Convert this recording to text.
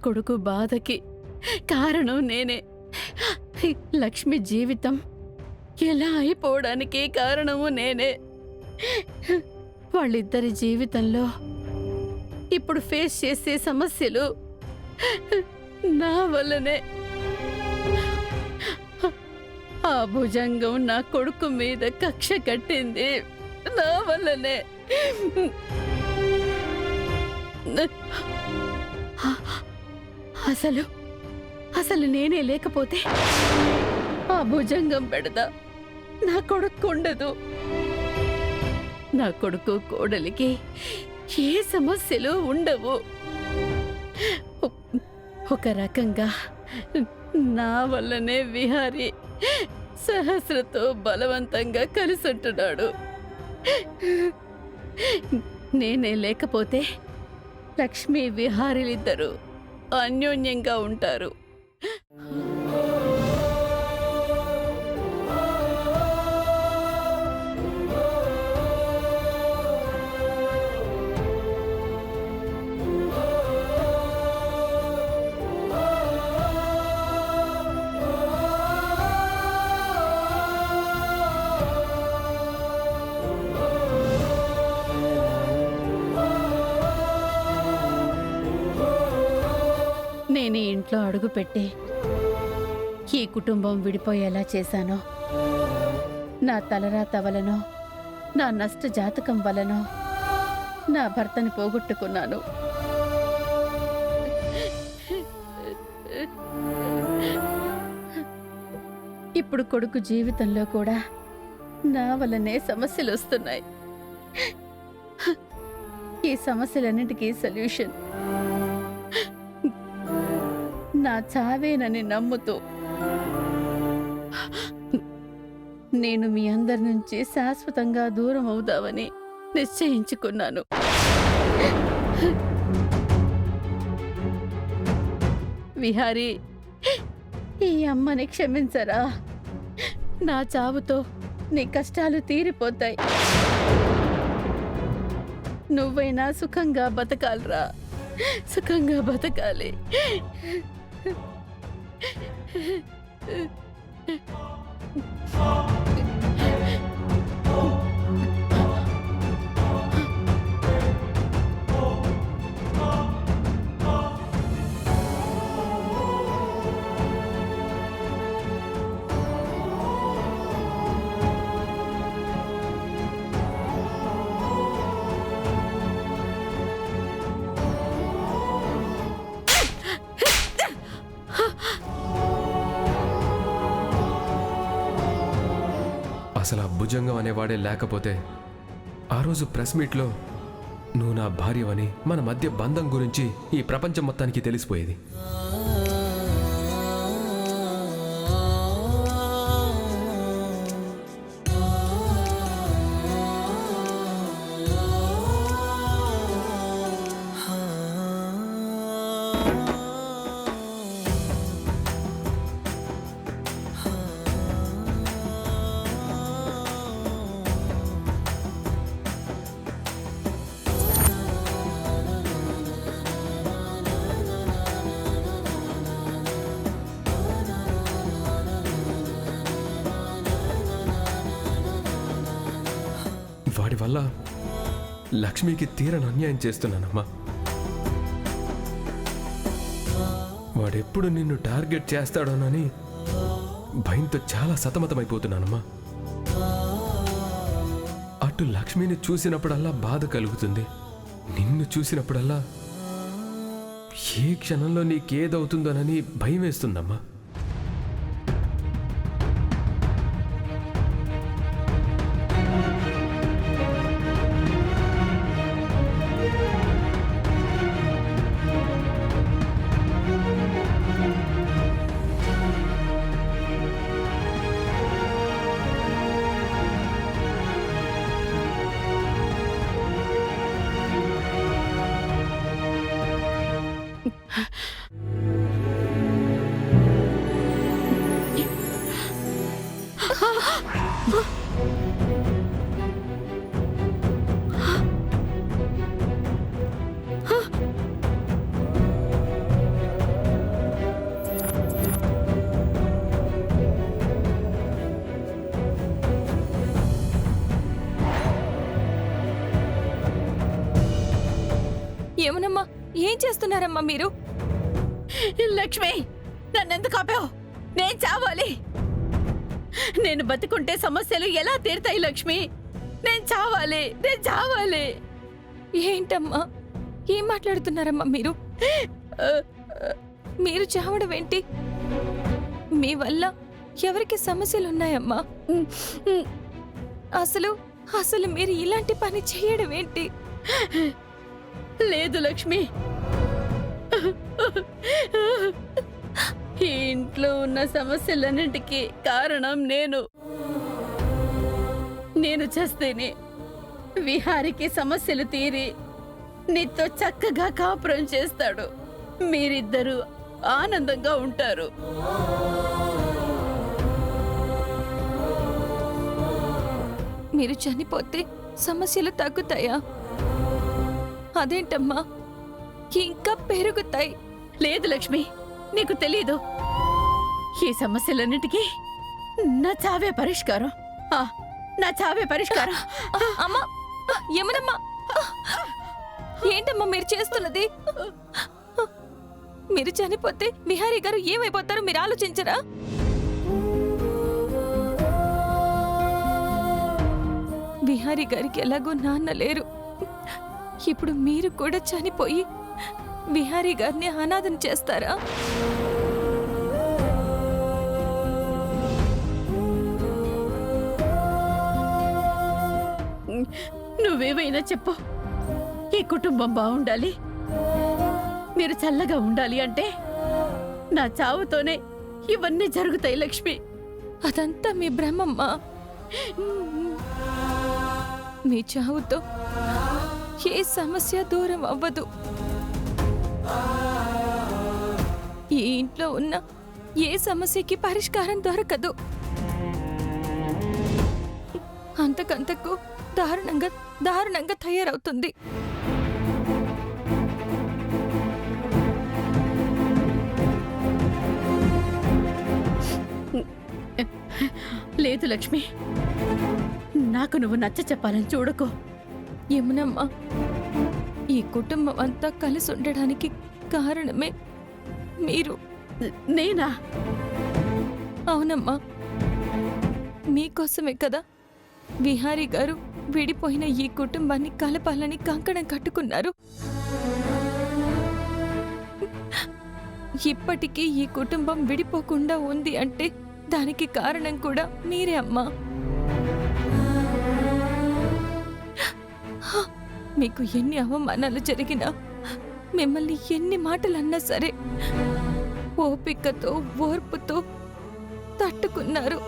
కొడుకు బాధకి కారణం నేనే. లక్ష్మి జీవితం ఎలా అయిపోవడానికి కారణము నేనే. వాళ్ళిద్దరి జీవితంలో ఇప్పుడు ఫేస్ చేసే సమస్యలు నా వల్లనే. ఆ భుజంగం నా కొడుకు మీద కక్ష కట్టింది నా వల్లనే. అసలు నేనే లేకపోతే ఆ భుజంగం పెడదా నా కొడుకు ఉండదు. నా కొడుకు కోడలికి ఏ సమస్యలు ఉండవు. ఒక రకంగా నా వల్లనే విహారీ సహస్రతో బలవంతంగా కలిసుంటున్నాడు. నేనే లేకపోతే లక్ష్మీ విహారీలిద్దరూ అన్యోన్యంగా ఉంటారు. నేను ఈ ఇంట్లో అడుగుపెట్టి ఈ కుటుంబం విడిపోయేలా చేశానో, నా తలరాత వలనో, నా నష్ట జాతకం వలనో నా భర్తని పోగొట్టుకున్నాను. ఇప్పుడు కొడుకు జీవితంలో కూడా నా వల్లనే సమస్యలు వస్తున్నాయి. ఈ సమస్యలన్నిటికీ సొల్యూషన్ నా చావేనని నమ్ముతూ నేను మీ అందరి నుంచి శాశ్వతంగా దూరం అవుదామని నిశ్చయించుకున్నాను. విహారీ, ఈ అమ్మని క్షమించరా. నా చావుతో నీ కష్టాలు తీరిపోతాయి. నువ్వైనా సుఖంగా బతకాలిరా, సుఖంగా బతకాలి. అసలు ఆ భుజంగం అనేవాడే లేకపోతే ఆ రోజు ప్రెస్ మీట్లో నువ్వు నా భార్యవని, మన మధ్య బంధం గురించి ఈ ప్రపంచం మొత్తానికి తెలిసిపోయేది. వాడి వల్ల లక్ష్మికి తీరని అన్యాయం చేస్తున్నానమ్మా. వాడెప్పుడు నిన్ను టార్గెట్ చేస్తాడోనని భయంతో చాలా సతమతమైపోతున్నానమ్మా. అటు లక్ష్మిని చూసినప్పుడల్లా బాధ కలుగుతుంది, నిన్ను చూసినప్పుడల్లా ఏ క్షణంలో నీకేదవుతుందోనని భయం వేస్తుందమ్మా. ఏం చేస్తున్నారమ్మా మీరు? లక్ష్మి, నన్నెందుకు ఆపావు? నేను చావాలి. నేను బతుకుంటే సమస్యలు ఎలా తీరుతాయి లక్ష్మి? నేను చావాలి. ఏంటమ్మా, ఏం మాట్లాడుతున్నారమ్మా మీరు? మీరు చావడం ఏంటి? మీ వల్ల ఎవరికి సమస్యలున్నాయమ్మా? అసలు మీరు ఇలాంటి పని చేయడం ఏంటి? లేదు లక్ష్మి, ఈ ఇంట్లో ఉన్న సమస్యలన్నింటికీ కారణం నేను చేస్తేనే విహారికి సమస్యలు తీరి నీతో చక్కగా కాపురం చేస్తాడు. మీరిద్దరూ ఆనందంగా ఉంటారు. మీరు చనిపోతే సమస్యలు తగ్గుతాయా? అదేంటమ్మా, ఇంకా పెరుగుతాయి. లేదు లక్ష్మి, నీకు తెలీదు. ఈ సమస్యలన్నిటికీ నా చావే పరిష్కారం. నా చావే పరిష్కారం. అమ్మా, యమునమ్మా, ఏంటమ్మా మీరు చేస్తున్నది? మీరు చనిపోతే విహారీ గారు ఏమైపోతారో మీరు ఆలోచించరా? విహారీ గారికి ఎలాగో నాన్న లేరు. ఇప్పుడు మీరు కూడా చనిపోయి విహారీ గారిని అనాథం చేస్తారా? నువ్వేమైనా చెప్పు. ఈ కుటుంబం బాగుండాలి, మీరు చల్లగా ఉండాలి అంటే నా చావుతోనే ఇవన్నీ జరుగుతాయి లక్ష్మి. అదంతా మీ భ్రమమ్మా. మీ చావుతో ఏ సమస్య దూరం అవ్వదు. ఈ ఇంట్లో ఉన్న ఏ సమస్యకి పరిష్కారం దొరకదు. అంతకంతకు దారుణంగా తయారవుతుంది. లేదు లక్ష్మి, నాకు నువ్వు నచ్చ చెప్పాలని చూడకు. యమునమ్మా, ఈ కుటుంబం అంతా కలిసి ఉండడానికి కారణమే మీరు. నేనా? అవునమ్మా, మీకోసమే కదా విహారీ గారు విడిపోయిన ఈ కుటుంబాన్ని కలపాలని కంకణం కట్టుకున్నారు. ఇప్పటికీ ఈ కుటుంబం విడిపోకుండా ఉంది అంటే దానికి కారణం కూడా మీరే అమ్మా. మీకు ఎన్ని అవమానాలు జరిగినా, మిమ్మల్ని ఎన్ని మాటలు అన్నా సరే ఓపికతో ఓర్పుతో తట్టుకున్నారు.